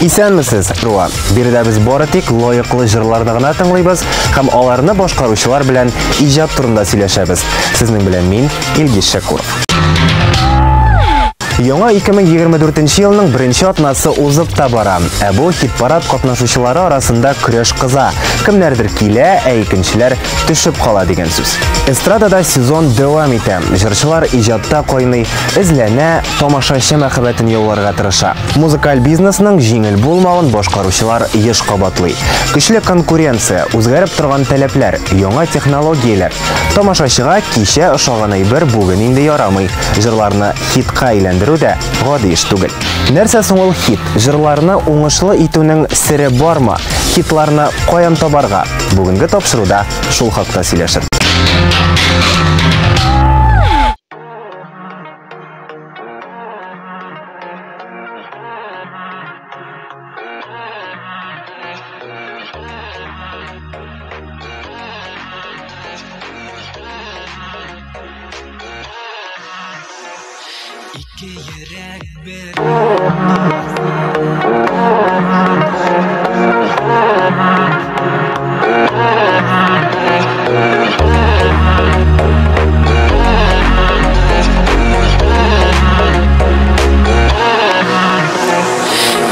Исәнмесез, Руа. Биредә без бары тик лаеклы җырларны гына тыңлыйбыз һәм аларны башкаручылар белән иҗат турында сөйләшәбез. Сезнең белән мин, Илгиз Шәкуров. Яңа 2024 елның беренче атнасы узып та бара. Бу хит-парад катнашучылары арасында көрәш кыза. Кемнәрдер килә, икенчеләр төшеп кала дигән сүз. Эстрадада сезон дәвам итә. Җырчылар иҗатта кайный, эзләнә, тамашачы мәхәббәтен яуларга тырыша. Музыкаль бизнесның җиңел булмавын башкаручылар еш кабатлый. Көчле конкуренция, үзгәреп торган таләпләр, яңа технологияләр. Тамашачыга кичә ошаган әйбер бүген инде ярамый. Җырларны хитка әйләндерү дә гади эш түгел. Нәрсә соң ул хит? Җырларны уңышлы итүнең сире бармы? Хитларны каян табарга? Бүгенге тапшыруда шул хакта сөйләшәбез. İki yürek bir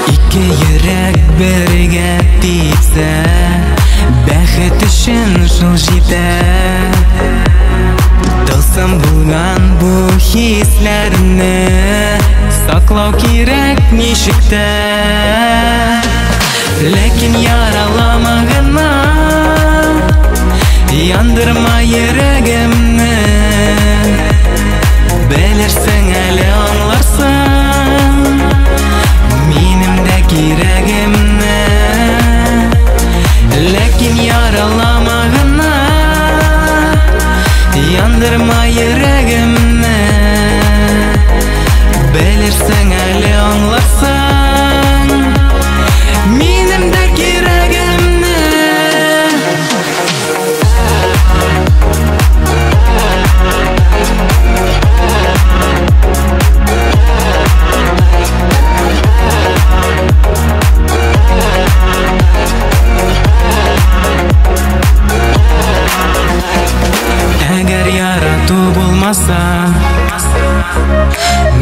İki yürek birge titse bәхет үшін жыл җитә. Тылсым булган бу хисләрне саклау кирәк ничектә. Ләкин яралама гына, яндырма йөрәгемне. Белерсең әле аңларсың минем дә кирәгемне. Ләкин яралама гына, яндырма йөрәгемне. Белерсең әле аңларсың минем дә кирәгемне. Әгәр ярату булмаса,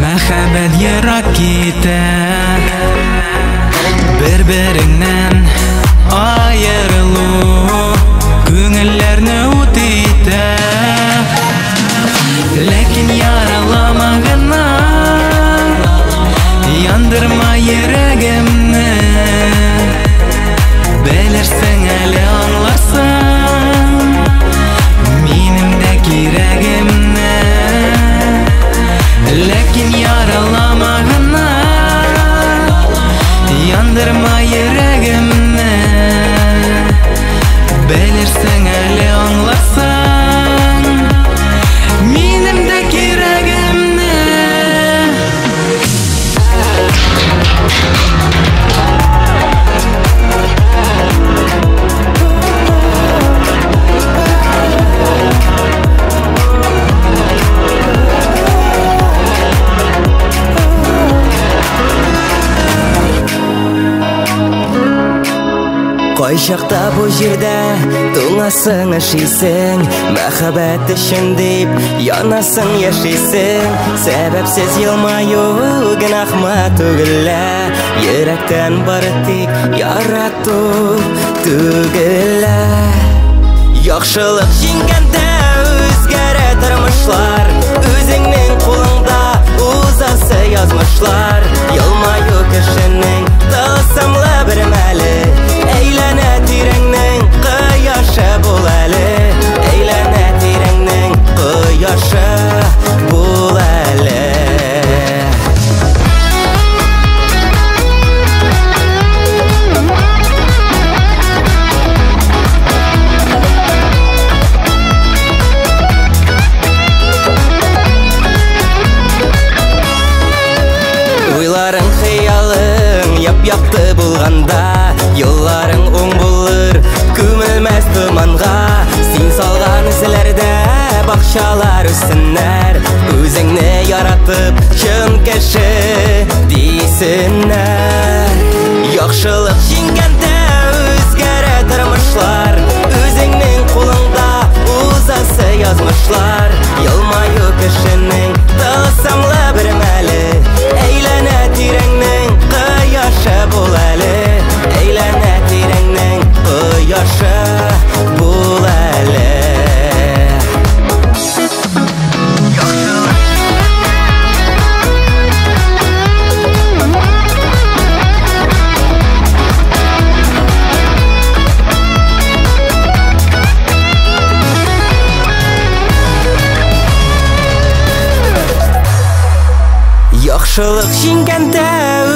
мәхәббәт ерак китә. Бер-береңнән аерылу күңелләрне ут итә. Ләкин яралама гына, яндырма йөрәгемне. Белерсең әле аңларсың минем дә кирәгемне. Ләкин яралама гына, яндырма йөрәгемне. Белерсең әле аңларсың минем дә кирәгемне. Кай чакта бу җирдә туңасың эшисең, мәхәббәт өчен дип янасың яшисең. Сәбәпсез елмаю гынахма түгел, йөрәктән бары тик ярату түгел. Яхшылык җиңгәндә үзгәрә тормышлар, үзеңнең кулыңда узасы язмышлар. Елмаю кешенең тылсымлы бер мәле, әйләнә тирәңнең кояшы бул әле. Әйләнә тирәңнең кояшы бул әле. Уйларың, хыялың яп-якты булганда, елларың уң булыр күмелмәс томанга. Син салган эзләрдә бакчалар үссеннәр, үзеңне яратып чын кеше дисеннәр. Яхшылык җиңгәндә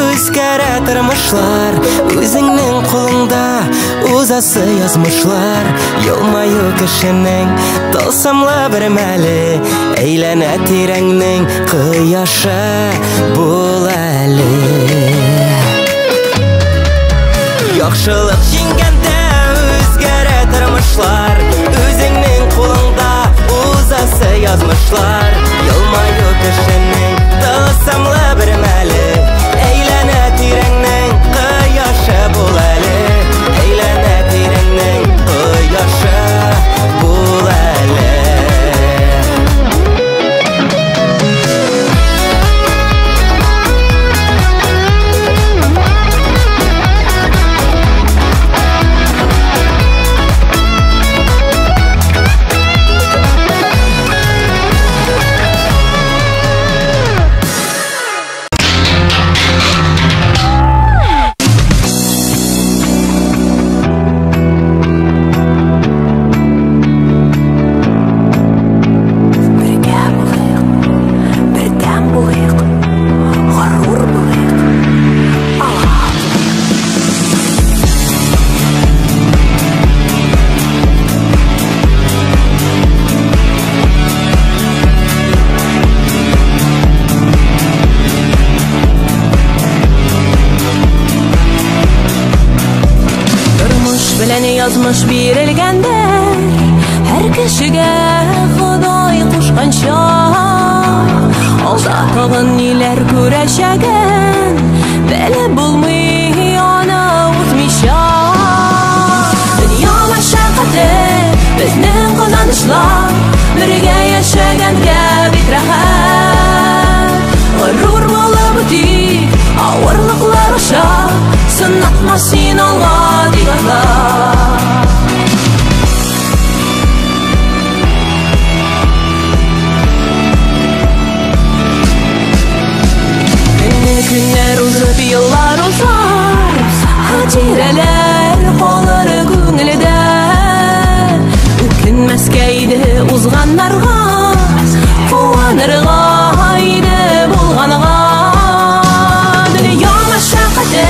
үзгәрә тормышлар, үзеңнең кулыңда узасы язмышлар. Елмаю кешенең тылсымлы бер мәле, әйләнә тирәңнең кояшы бул әле. Яхшылык җиңгәндә үзгәрә тормышлар, үзеңнең кулыңда узасы язмышлар. Елмаю кешенең тылсымлы бер мәле, әйләнә тирәңнең кояшы бул әле, әйләнә тирәңнең кояшы бул әле. Язмыш бирелгәндер һәр кешегә Ходай кушканча, алда тагын ниләр күрәчәген белеп булмый аны үтмичә. Дөнья мәшәкате безнең кызганышлар, бергә яшәгәнгә бик рәхәт. Горур булып үтик авырлыклар аша, сынатма син алга дигәнләр. Günler uzun yıllar uzar, hatireler kalır күңелдә. Үкенмәскә иде узганнарга, куанырга иде булганга. Дөнья мәшәкате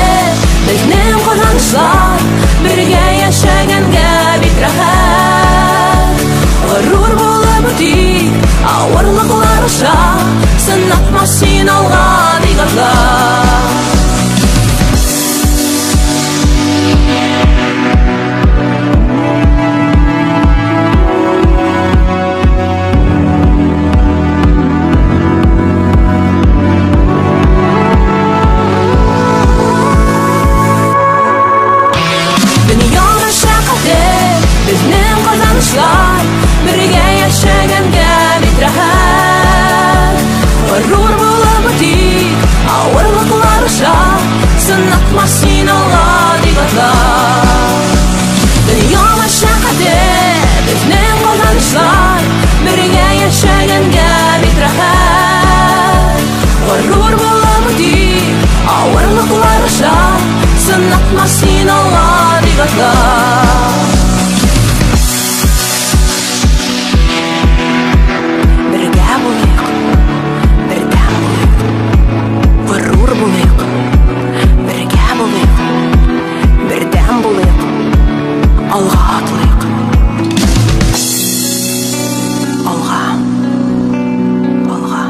безнең кызганышлар, бергә яшәгәнгә бик рәхәт. Горур булып үтик авырлыклар аша, сынатма син алга дигәнләр. Дөнья мәшәкате безнең кызганышлар, бергә яшәгәнгә бик рәхәт. Горур булып үтик авырлыклар аша, сынатма син алга дигәнләр. Дөнья мәшәкате безнең кызганышлар, бергә яшәгәнгә бик рәхәт. Горур булып үтик авырлыклар аша, сынатма син алга дигәнләр. Бергә булыйк, бердәм булыйк, горур булыйк. Бергә булыйк, бердәм булыйк, алга атлыйк. Алга, алга.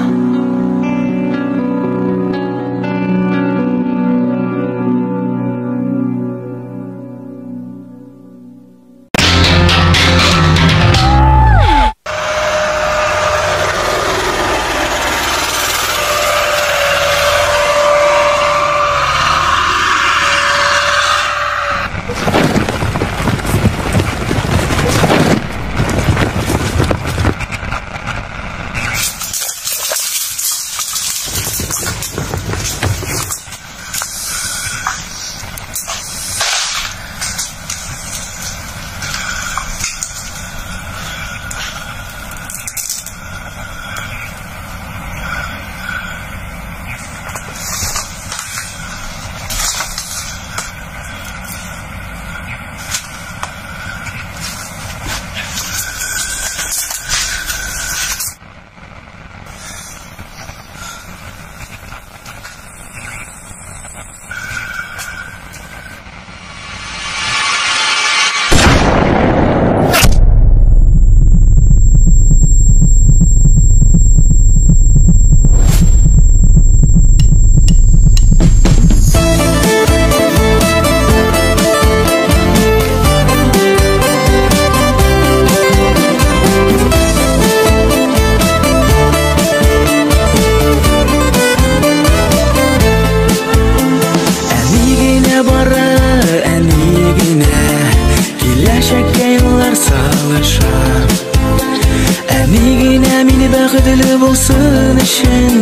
булсын өчен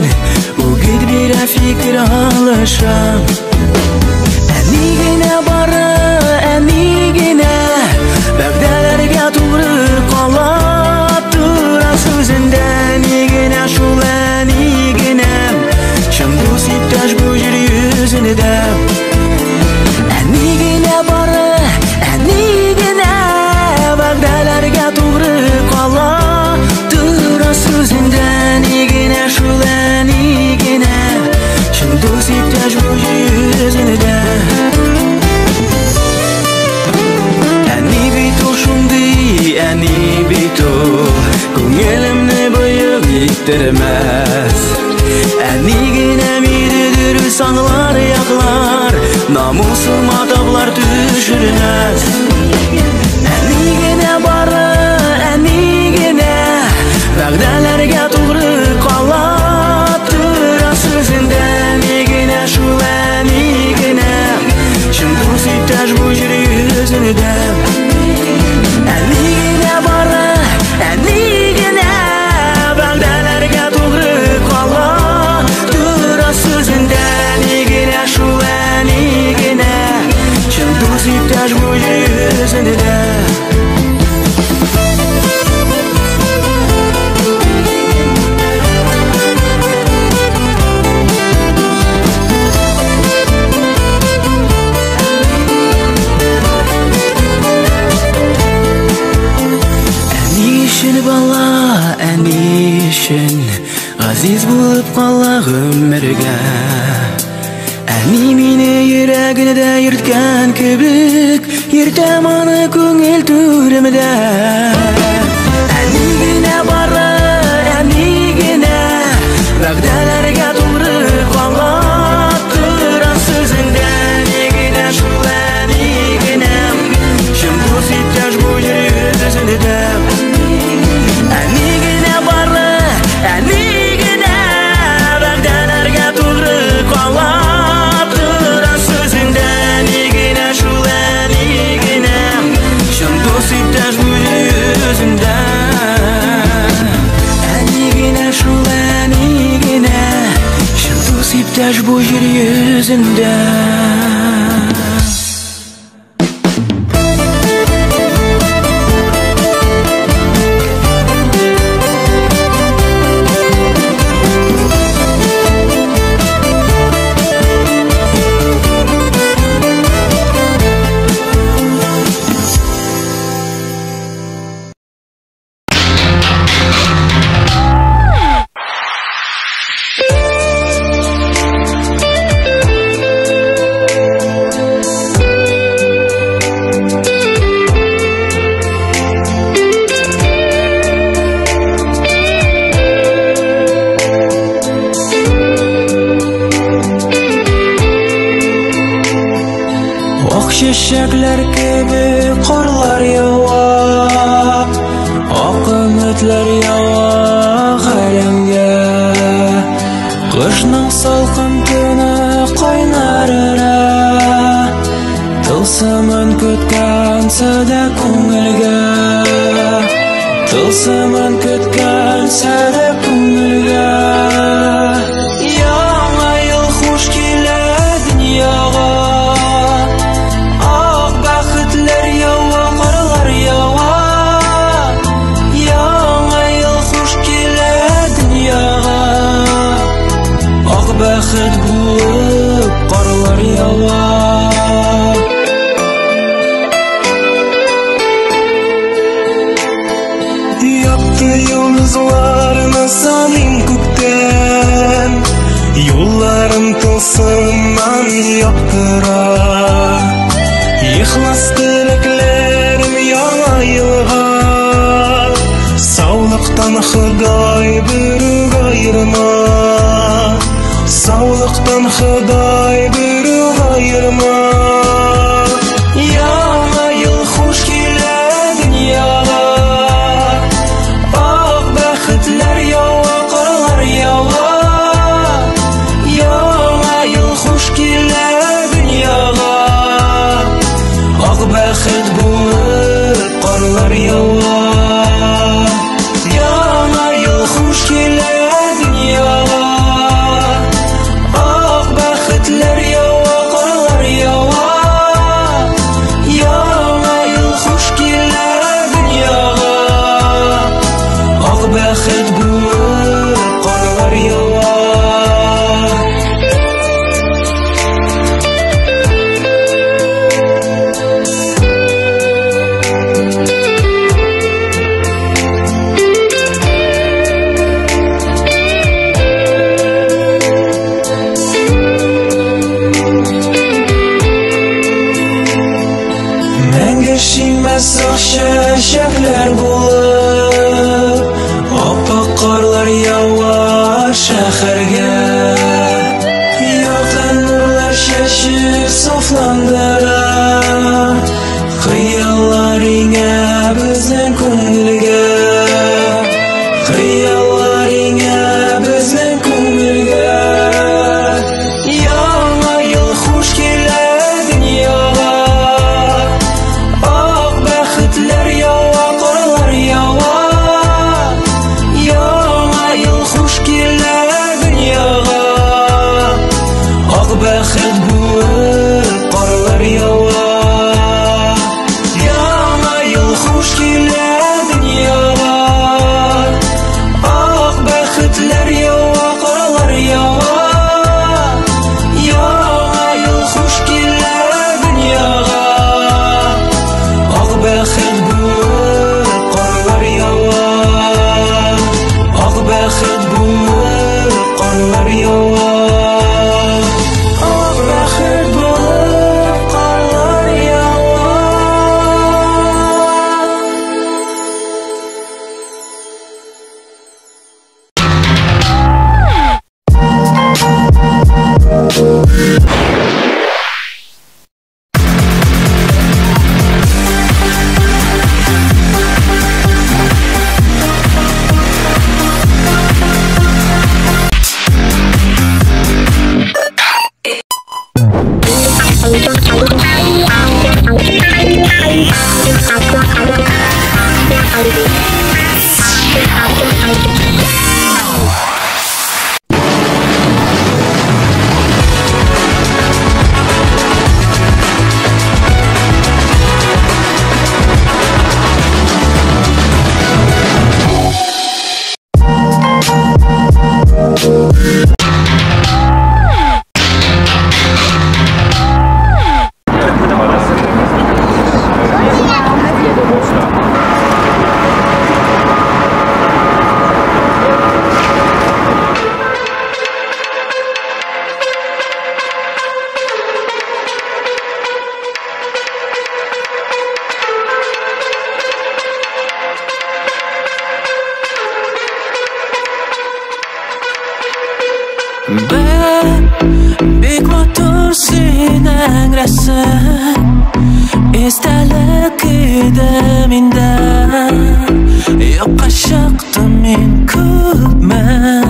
үгит бирә фикер алышам. Әни генә бары, әни генә вәгъдәләргә туры кала тора сүзендә. Әни генә шул әни генә чын дус иптәш бу җир йөзендә. Әни генә бары, әни генә вәгъдәләргә туры кала тора сүзендә. Әни генә шул әни генә чын дус иптәш бу җир йөзендә. Әни бит ул шундый, әни бит ул күңелемне быйык иттермәс. Әни генә мине дөрес аңлар, яклар, намусыма таблар төшермәс. Әни генә бары, әни генә вәгъдәләргә туры кала тора сүзендә. Әни генә шул әни генә чын дус иптәш бу җир йөзендә. Әни генә бары, әни генә вәгъдәләргә туры кала тора сүзендә. Әни генә шул әни генә чын дус иптәш бу җир йөзендә. Бала, әни өчен газиз булып кала гомергә. Әни мине йөрәгендә йөрткән кебек, йөртәм аны күңел түремдә. Әни генә бары, әни генә вәгъдәләргә туры кала тора сүзендә. Әни генә шул әни генә чын дус иптәш бу җир йөзендә. Әни генә бары, әни генә вәгъдәләргә туры кала тора сүзендә. Әни генә шул әни генә чын дус иптәш бу җир йөзендә. Әни генә шул әни генә чын дус иптәш бу җир йөзендә. Чәчәкләр кебек карлар ява, ак өметләр ява галәмгә. Кышның салкын көне кайнарыра, тылсымын көткән сәдә күңелгә. Тылсымын көткән сәдә күңелгә. Яңа ел хуш килә дөньяга. Бәхет булып карлар ява. Якты йолдызларны саныйм күктән, юлларым тылсымнан яктыра. Ихлас теләкләрем яңа елга, саулыктан Ходай берүк айырма. Саулыктан Ходай берүк айырма. Яңа ел хуш килә дөньяга, ак бәхетләр ява, карлар ява. Яңа ел хуш килә дөньяга, ак бәхет булып карлар ява. Яңа ел хуш килә Şefler bulup Oppak qarlar yağar şəhərgə Yoxdan nurlar şəşib saflandırar Xiyallarına bizden көңілгə Xiyallarına bizden көңілgə Яңа ел хуш келә дөньяға Ак бәхетләр ява, карлар ява Яңа ел хуш келә дөньяга Ак бәхет булып карлар ява Яңа ел хуш келә дөньяга Ак бәхетләр ява, карлар ява Яңа ел хуш келә дөньяга Ак бәхет булып карлар ява Ак бәхет булып карлар ява Ак бәхет булып карлар ява Bek motor sening rasm Esdalik edi mendan Yo'qqa chiqdim men ko'pman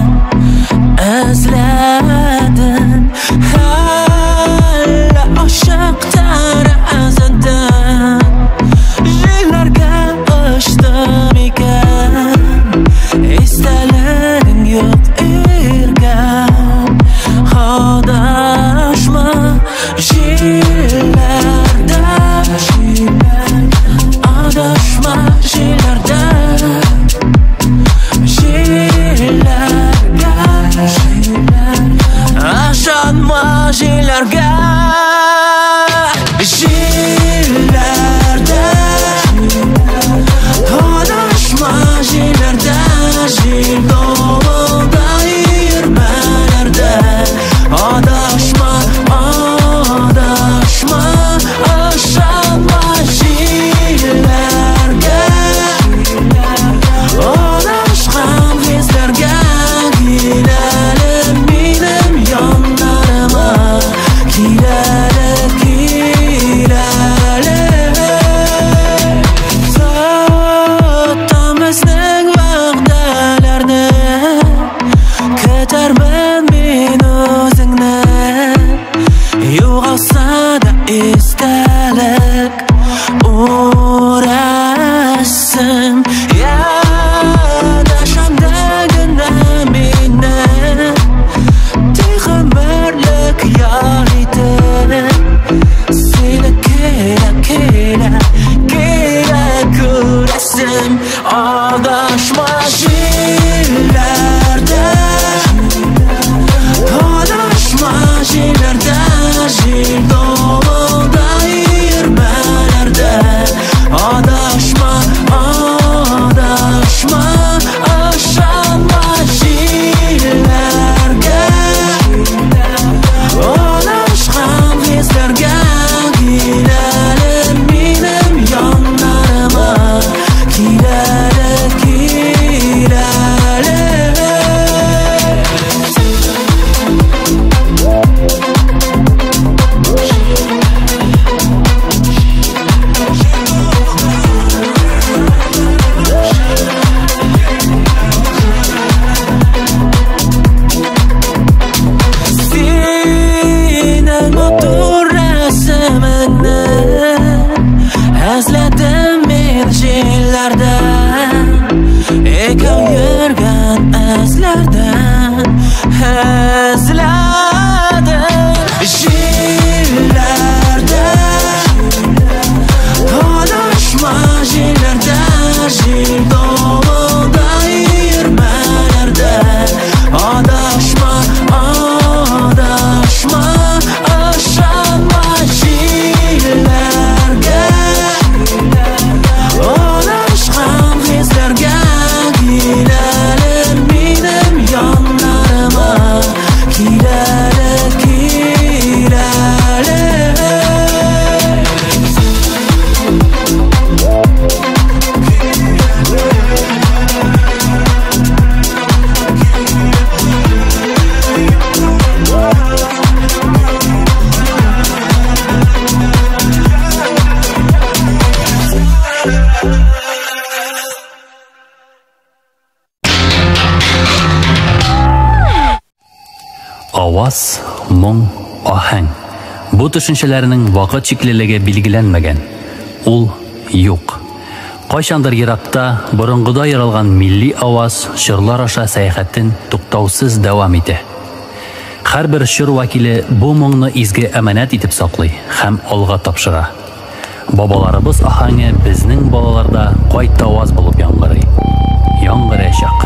Azladim Hali oshiq tarazadan Yillarga uchdim ekan Esdalaring yo'q ergan Adashma yillarda Adashma yillarda Yillarga Ashonma yillarga Yillarda Adashma yillarda Yil davomida yurmalarda Adashma, adashma Ashonma yillarga Adashgan kezlarga Kelali menim yonlarima Kelali, kelali Sotamizning va'dalarni Ketarman men o'zingni Yo'g'olsa da esdalik o'rasin Yadashamdagina meni Teg'imbarlik yor etib Seni kela, kela, kela ko'rasim Adashma yillarda Adashma yillarda Yil davomida yurmalarda yillardan ekov yurgan izlardan Jillarda adashma jillarda Jil dovulda yurmalarda Adashma, adashma Ashama jillarga Adashqan hizlarga Kilalir menim yonlarima Kilalir, kilalir Avaz, mung, ahang. Bu tushunchalarning vaqt chekliligi belgilanmagan. Ul yo'q. Qachondir Iroqda burunqida yaralgan milliy ovoz shirlar osha sayohatdan to'xtovsiz davom etdi. Har bir shir vakili bu mungni izgi amanat etib saqlay ham olg'a topshira. Bobolarimiz ahangi bizning bolalarda qayta ovoz bo'lib yongiray. Yong'irashaq.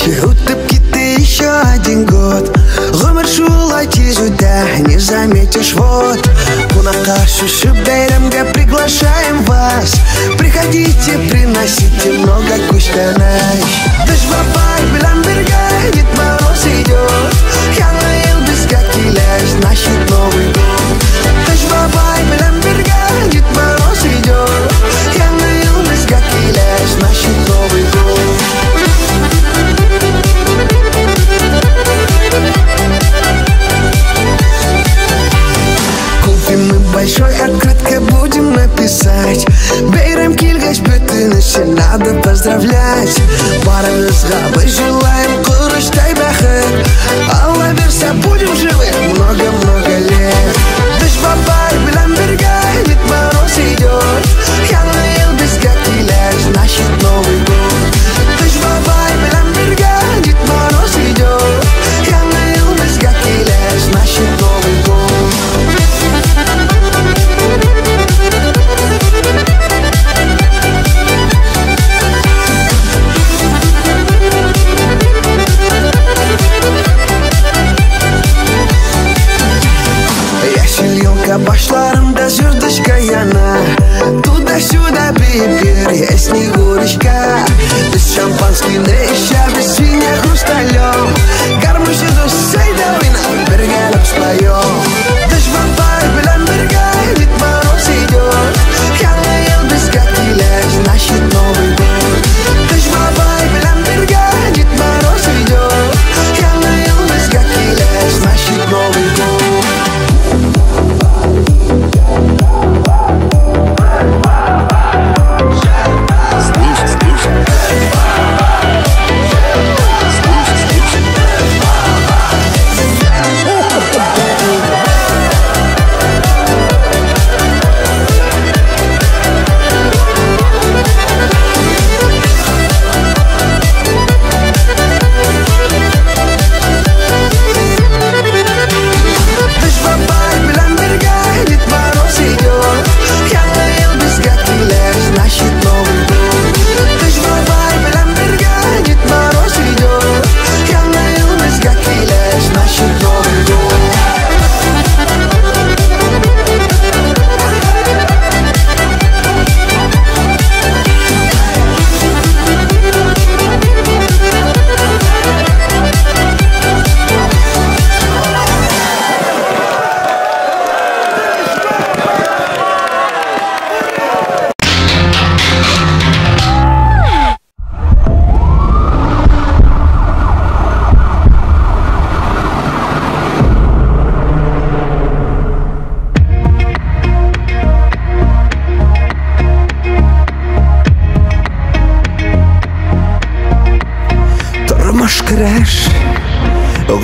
Утып кетты еще один год. Ғұмыр шулай тез өтті, не заметишь, вот. Кунаққа шушу бәйрәмге приглашаем вас. Приходите, приносите много күштәнәй. Дыш бабай белән бергә Дед Мороз идет. Яңа ел безгә килә, значит Новый год. Дыш бабай белән бергә Дед Мороз идет. большой открытке будем написать. Бейрам килгач бүтүнүшү надо поздравлять. Барыбызга мы желаем курыштай бахыт. Алла берсе будем живы много-много лет. Дыш бабай билан бирге Дед Мороз идет. Яңа ел бизге килеш, значит Новый год. Дыш бабай билан бирге Дед Мороз идет. Яңа ел бизге килеш, значит Новый год. Башларымда жердышка яна. Туда-сюда бибер, я снегурочка. Без шампанский неща, без свинья хрусталем. Гармоши до сейда вина, бергелеп споем. Дыш бабай билан берге Дед Мороз идет. Яңа ел бизге килеш, значит Новый год. Дыш бабай билан берге Дед Мороз идет. Яңа ел бизге килеш, значит Новый год.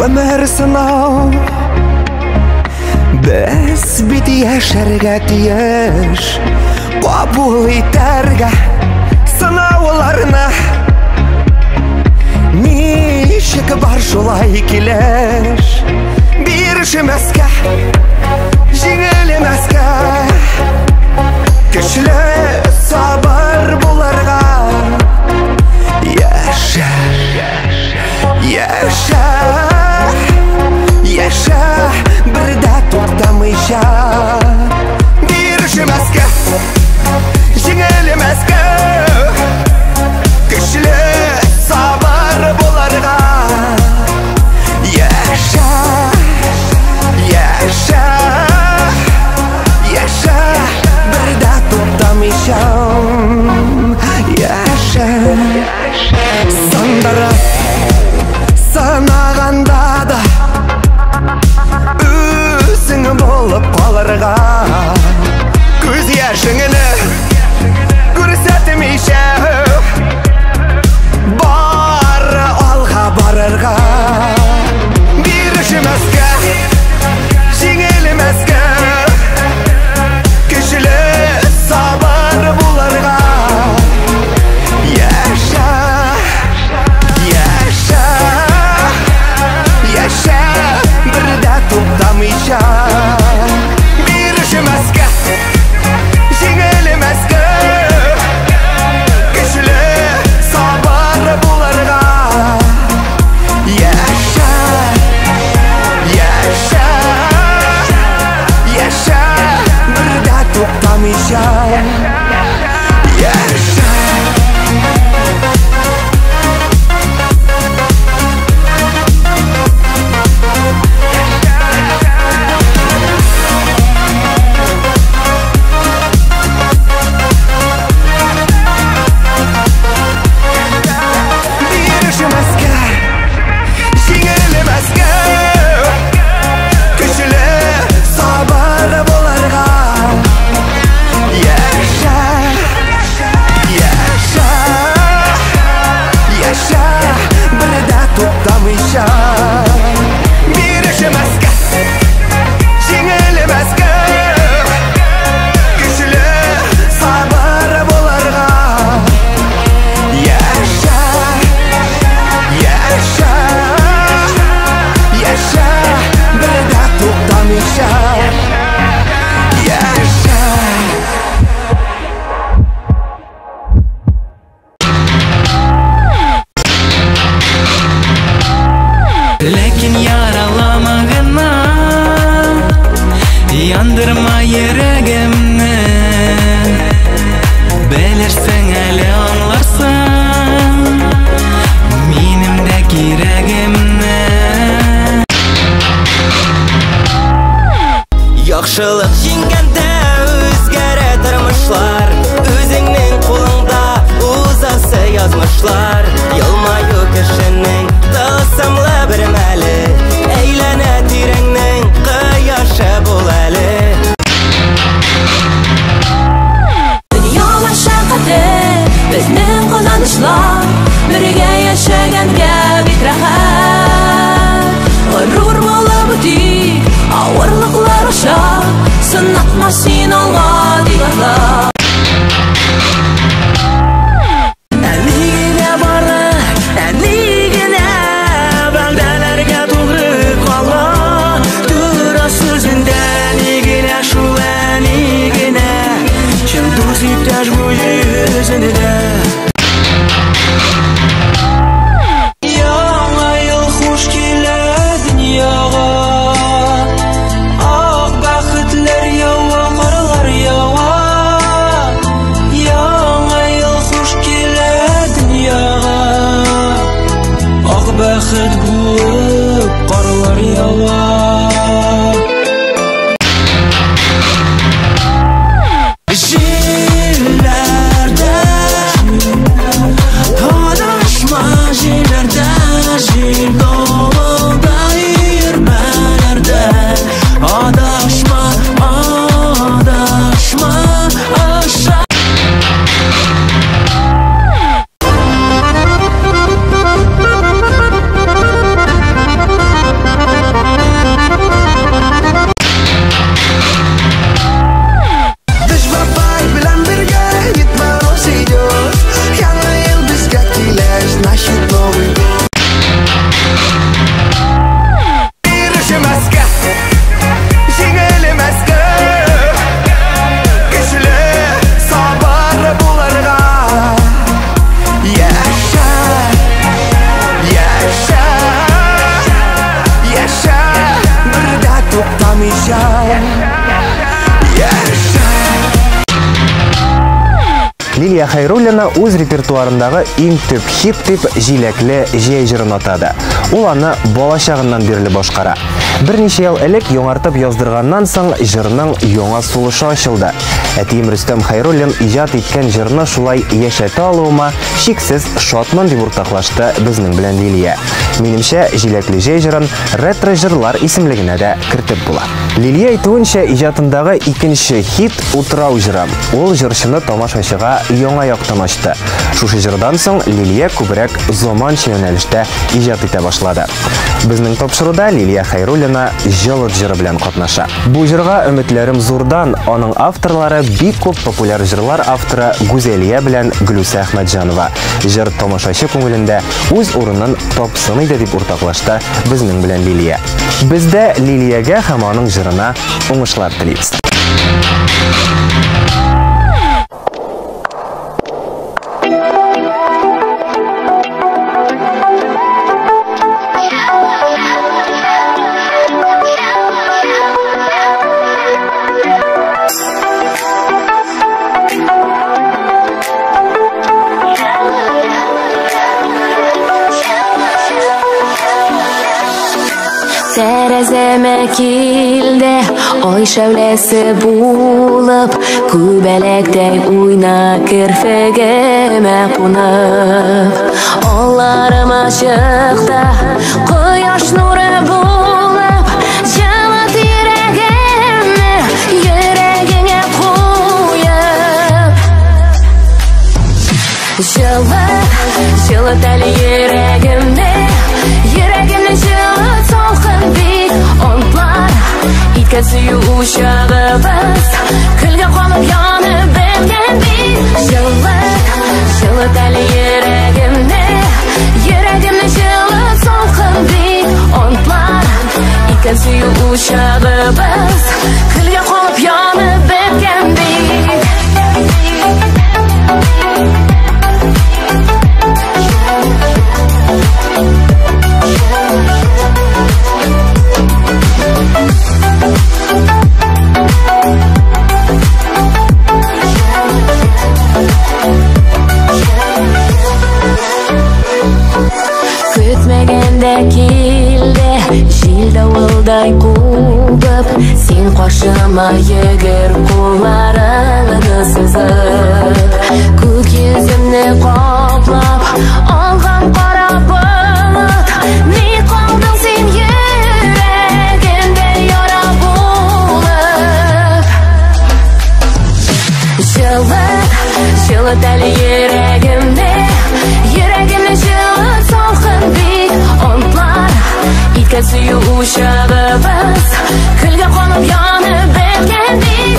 Гомер сынау Без бит яшәргә тиеш. Кабул итәргә сынауларны. Ничек бар шулай килеш. Бирешмәскә, җиңелмәскә. Көчле сабыр булырга. Яшә, яшә, яшә, бердә туктамыйча. Бирешмәскә, җиңелмәскә. Көчле сабыр булырга. Яшә, яшә. Yandırma yüreğimni Bilirsin eli anlarsın Menimdeki yüreğimni Yaxşılık jingende özgere tırmışlar Özünün kolunda uzası yazmışlar Yılmayu kişinin tılsımlı bir məli Eylene tirengnin kıyaşı bul eli Dünya meşakkatı bizning kazanışlar Birge yaşaganga bit rahat G'urur bo'lib o'tik Ağırlıklar aşağı Sınatma sen olma diyorlar Enligine barı, enligine Beldelerge doğru kala Dura sözünden igine şul enligine Kim dost iptaş bu yüzünde Yana yıl hoş gele dünyaga Бәхет булып карлар ява Җилләрдә адашма җилләрдә җил давылда йөрмәләрдә адашма аша Лилия Хайруллина үз репертуарындагы иң төп хит дип җиләкле җәй җырын атады. Ул аны балачагыннан бирле башкара. Берничә ел элек яңартып яздырганнан соң җырның яңа сулышы ачылды. Әтием Рөстәм Хайруллин иҗат иткән җырны шулай яшәтә алуыма шиксез шатман дип уртаклашты безнең белән Лилия. Минемчә, җиләкле җәй җырын ретро җырлар исемлегенә дә кертеп була. Лилия әйтүенчә, иҗатындагы икенче хит «Утрау» җыры. Ул җырчыны тамашачыга яңа яктан ачты. Шушы җырдан соң Лилия күбрәк заманча юнәлештә иҗат итә башлады. Безнең тапшыруда Лилия Хайруллина җылыт җыры белән катнаша. Бу җырга өметләрем зурдан. Аның авторлары бик күп популяр җырлар авторы Гүзәлия белән Гөлүсә Әхмәтҗанова. Җыр тамашачы күңелендә үз урынын тапсын иде дип уртаклашты безнең белән Лилия. Без дә Лилиягә һәм аның җырына уңышлар телибез. Tərəzəmə kildə ay şəvləsi bulub Kübələkdən uyna kirfəgəmə qunub Onlarım açıqda Qoyaş nuru bulub Cəvat yüreğimni Yüreğinə qoyub Жылыт әлі yüreğimni Yüreğimni жылыт солқын бит Онтлар иткән сөю uşağımız Күлгә қонып янып беткән бит Жылыт әлі yüreğimni Yüreğimni жылыт солқын бит Онтлар иткән сөю uşağımız Күлгә қонып янып беткән бит Başıma yeger kollarını sızıp Көк yüzümni qoplab olgan qora bulut Ne qolding sen yuragimda yara bo'lib Жылыт әлі йөрәгемне Йөрәгемне жылыт салқын бит Онтлар иткән сөю учагыбыз Күлгә қонып янып беткән бит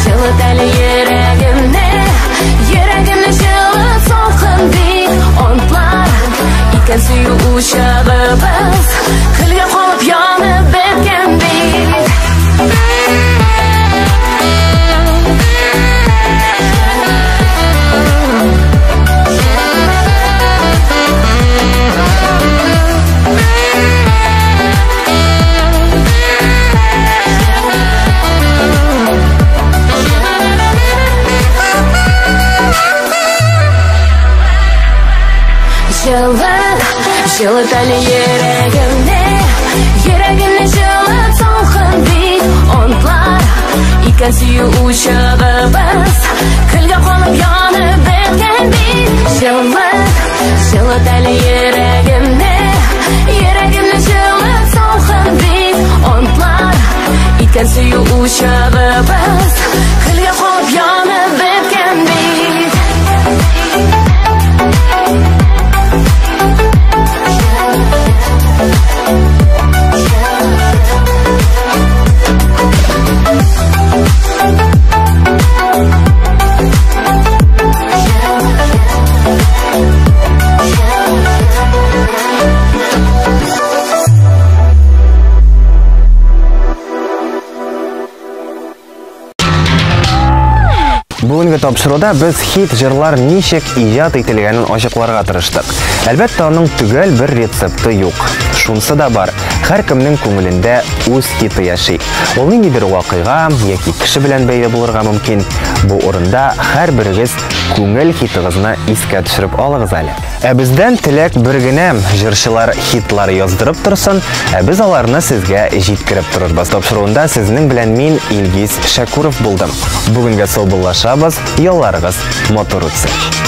Жылыт әлі йөрәгемне Йөрәгемне жылыт салқын бит Онтлар иткән сөю учагыбыз Күлгә қонып янып беткән бит Жылыт әлі йөрәгемне Йөрәгемне жылыт салқын бит Онтлар иткән сөю учагыбыз Күлгә қонып янып беткән бит Жылыт әлі йөрәгемне Йөрәгемне жылыт салқын бит Онтлар иткән сөю учагыбыз Күлгә қонып янып беткән бит Бүгінгі тапшыруда біз хит жырлар ничек иҗат ителгәнен ачыкларга тырыштык. Әлбәттә, аның төгәл бер рецепты юк. Шунысы да бар. Һәркемнең күңелендә үз хиты яши. Ул ниндидер вакыйга яки кеше белән бәйле булырга мөмкин. Бу урында һәрберегез күңел хитыгызны искә төшереп алыгыз әле. Ә бездән теләк бер генә җырчылар хитлары яздырып торсын, ә без аларны сезгә җиткереп торырбыз. Тапшыруында сезнең белән мин Илгиз Шәкуров булдым. Бүгенгә сау буллашабыз, ялларыгыз матур үтсен.